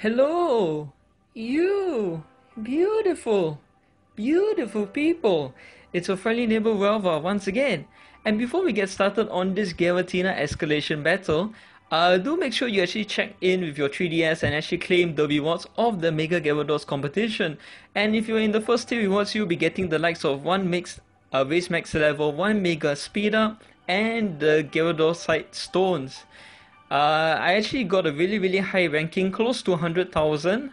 Hello, you beautiful, beautiful people. It's your friendly neighbor Velva once again. And before we get started on this Giratina escalation battle, do make sure you actually check in with your 3DS and actually claim the rewards of the Mega Gyarados competition. And if you're in the first tier rewards, you'll be getting the likes of 1 mix, race max level, 1 Mega Speed Up, and the Gyarados Side Stones. I actually got a really high ranking, close to 100,000,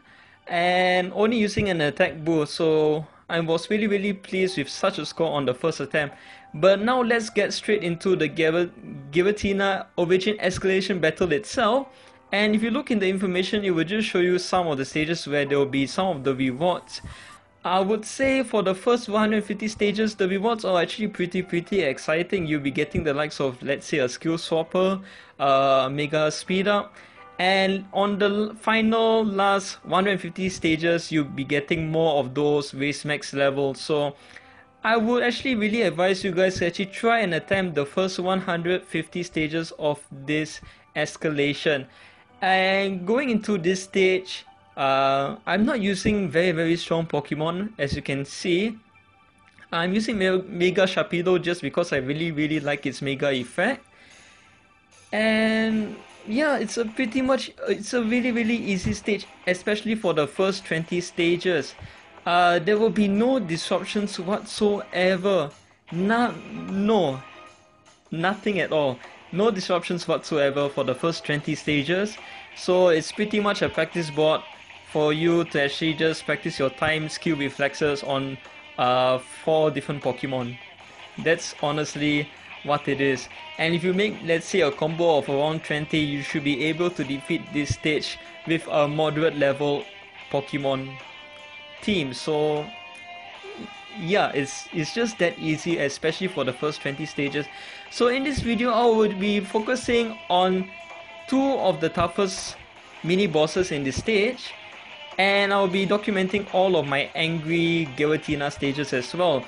and only using an attack boost, so I was really pleased with such a score on the first attempt. But now let's get straight into the Giratina Origin Escalation battle itself. And if you look in the information, it will just show you some of the stages where there will be some of the rewards. I would say for the first 150 stages, the rewards are actually pretty exciting. You'll be getting the likes of, let's say, a skill swapper, mega speed up, and on the final last 150 stages, you'll be getting more of those race max levels. So I would actually really advise you guys to actually try and attempt the first 150 stages of this escalation. And going into this stage, I'm not using very strong Pokemon, as you can see. I'm using Mega Sharpedo just because I really like its Mega effect. And yeah, it's a really easy stage, especially for the first 20 stages. There will be no disruptions whatsoever. Nothing at all. No disruptions whatsoever for the first 20 stages. So it's pretty much a practice board for you to actually just practice your time, skill, reflexes on 4 different Pokemon. That's honestly what it is. And if you make, let's say, a combo of around 20, you should be able to defeat this stage with a moderate level Pokemon team. So yeah, it's just that easy, especially for the first 20 stages. So in this video, I would be focusing on 2 of the toughest mini bosses in this stage, and I'll be documenting all of my angry Giratina stages as well.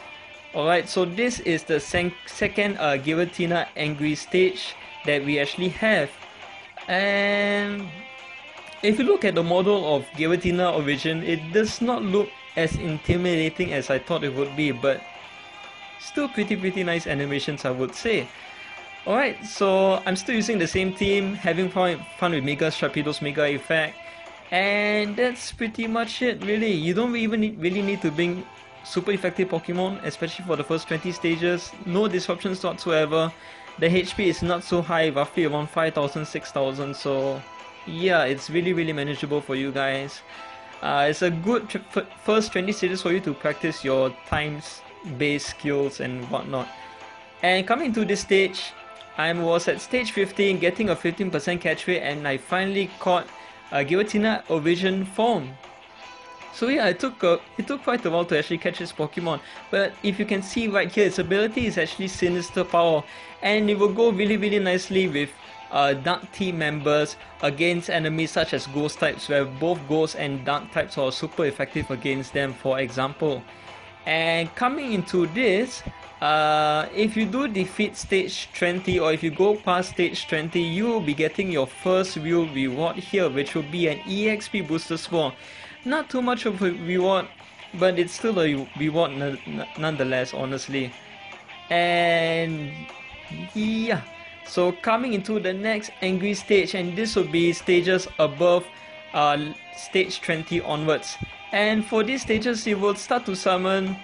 Alright, so this is the second Giratina angry stage that we actually have. And if you look at the model of Giratina Origin, it does not look as intimidating as I thought it would be, but still pretty nice animations, I would say. Alright, so I'm still using the same team, having fun with Mega Sharpedo's Mega effect. And that's pretty much it, really. You don't even really need to bring super effective Pokemon, especially for the first 20 stages. No disruptions whatsoever. The HP is not so high, roughly around 5,000, 6,000. So yeah, it's really manageable for you guys. It's a good first 20 stages for you to practice your times-based skills and whatnot. And coming to this stage, I was at stage 15, getting a 15% catch rate, and I finally caught Giratina Origin Forme. So yeah, it took quite a while to actually catch this Pokemon, but if you can see right here, its ability is actually Sinister Power, and it will go really nicely with Dark Team members against enemies such as Ghost types, where both Ghost and Dark types are super effective against them, for example. And coming into this, if you do defeat stage 20, or if you go past stage 20, you will be getting your first real reward here, which will be an EXP booster sword. Not too much of a reward, but it's still a reward nonetheless, honestly. And yeah, so coming into the next angry stage, and this will be stages above stage 20 onwards. And for these stages, you will start to summon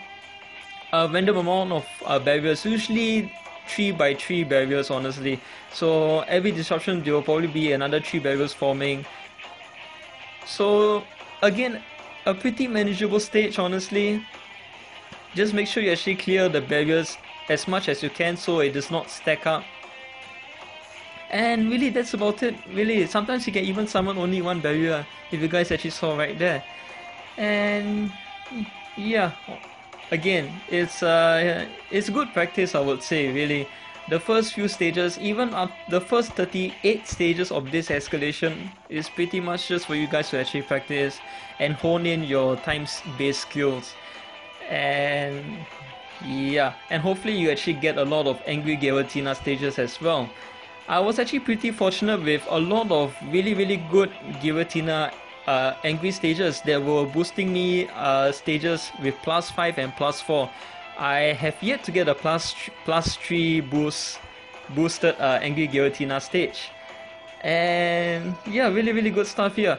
a random amount of barriers, usually 3x3 barriers, honestly. So every disruption, there will probably be another 3 barriers forming. So again, a pretty manageable stage, honestly. Just make sure you actually clear the barriers as much as you can so it does not stack up. And really, that's about it. Really, sometimes you can even summon only 1 barrier, if you guys actually saw right there. And yeah, again, it's good practice, I would say, really. The first few stages, even up the first 38 stages of this escalation, is pretty much just for you guys to actually practice and hone in your times-based skills. And yeah, and hopefully you actually get a lot of angry Giratina stages as well. I was actually pretty fortunate with a lot of really good Giratina angry stages that were boosting me stages with +5 and +4. I have yet to get a +3 boosted angry Giratina stage. And yeah, really good stuff here.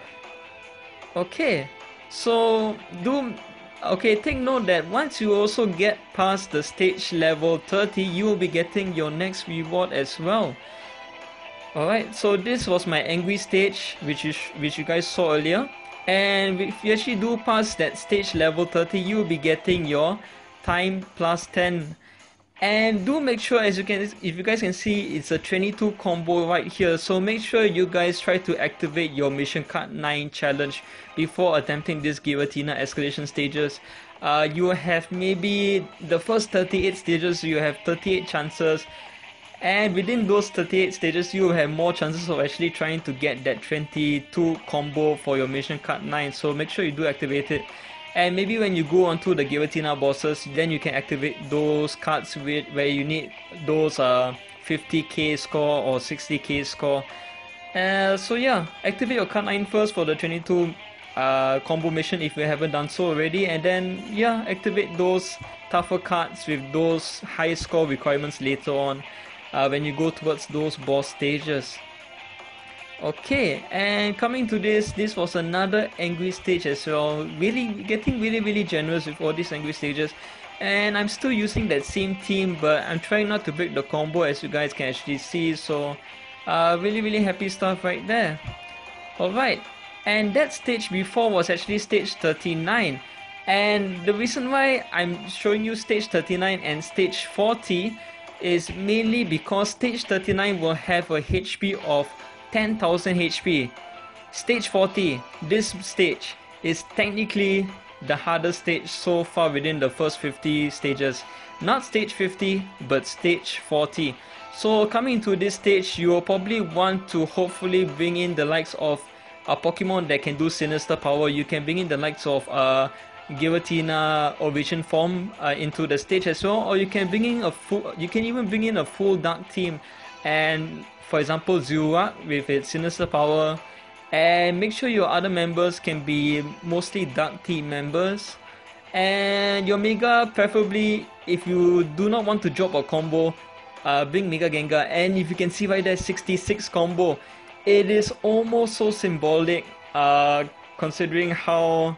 Okay, so take note that once you also get past the stage level 30, you will be getting your next reward as well. Alright, so this was my angry stage, which you guys saw earlier. And if you actually do pass that stage level 30, you will be getting your time +10. And do make sure, if you guys can see, it's a 22 combo right here. So make sure you guys try to activate your mission card 9 challenge before attempting this Giratina escalation stages. You have maybe the first 38 stages, you have 38 chances. And within those 38 stages, you will have more chances of actually trying to get that 22 combo for your mission card 9. So make sure you do activate it. And maybe when you go onto the Giratina bosses, then you can activate those cards where you need those 50k score or 60k score. So yeah, activate your card 9 first for the 22 combo mission if you haven't done so already, and then yeah, activate those tougher cards with those high score requirements later on when you go towards those boss stages. Okay, and coming to this was another angry stage as well. Getting really generous with all these angry stages, and I'm still using that same team, but I'm trying not to break the combo, as you guys can actually see. So really happy stuff right there. Alright, and that stage before was actually stage 39, and the reason why I'm showing you stage 39 and stage 40 is mainly because stage 39 will have a HP of 10,000 HP. Stage 40, this stage is technically the hardest stage so far within the first 50 stages. Not stage 50, but stage 40. So coming to this stage, you will probably want to hopefully bring in the likes of a Pokemon that can do Sinister Power. You can bring in the likes of Giratina Origin Forme into the stage as well, or you can even bring in a full dark team, and for example Zurak with its Sinister Power, and make sure your other members can be mostly dark team members. And your Mega, preferably, if you do not want to drop a combo, bring Mega Gengar. And if you can see right there, 66 combo, it is almost so symbolic considering how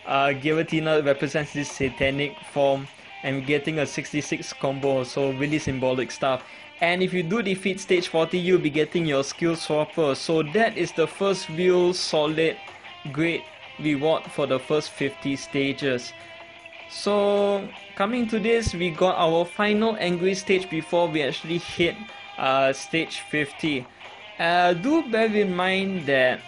Giratina represents this satanic form, and getting a 66 combo, so really symbolic stuff. And if you do defeat stage 40, you'll be getting your skill swapper. So that is the first real solid great reward for the first 50 stages. So coming to this, we got our final angry stage before we actually hit stage 50. Do bear in mind that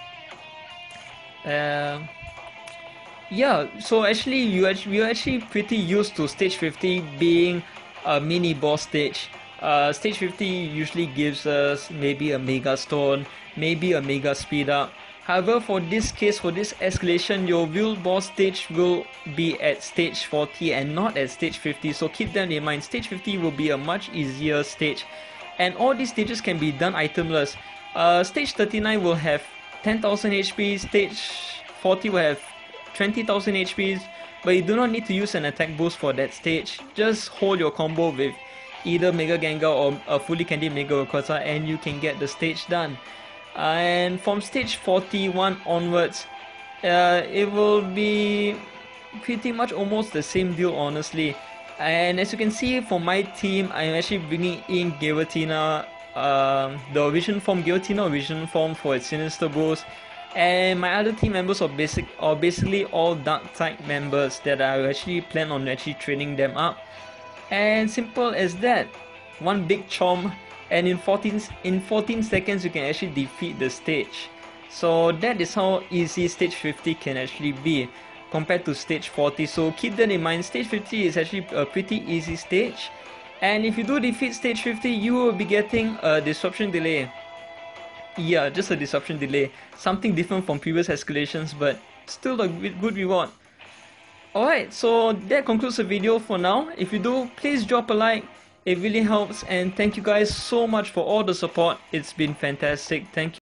yeah, so actually we're actually pretty used to stage 50 being a mini boss stage. Stage 50 usually gives us maybe a Mega Stone, maybe a Mega Speed Up. However, for this case, for this escalation, your real boss stage will be at stage 40 and not at stage 50. So keep that in mind. Stage 50 will be a much easier stage, and all these stages can be done itemless. Stage 39 will have 10,000 HP, stage 40 will have 20,000 HPs, but you do not need to use an attack boost for that stage. Just hold your combo with either Mega Gengar or a fully candied Mega Rayquaza, and you can get the stage done. And from stage 41 onwards, it will be pretty much almost the same deal, honestly. And as you can see, for my team, I'm actually bringing in Giratina, the Origin Forme, Giratina Origin Forme for its Sinister boost. And my other team members are basically all dark type members that I actually plan on actually training them up. And simple as that, one big chomp, and in 14 seconds you can actually defeat the stage. So that is how easy stage 50 can actually be compared to stage 40. So keep that in mind. Stage 50 is actually a pretty easy stage, and if you do defeat stage 50, you will be getting a disruption delay. Yeah, just a disruption delay, something different from previous escalations, but still a good reward. Alright, so that concludes the video for now. If you do, please drop a like, it really helps, and thank you guys so much for all the support. It's been fantastic. Thank you.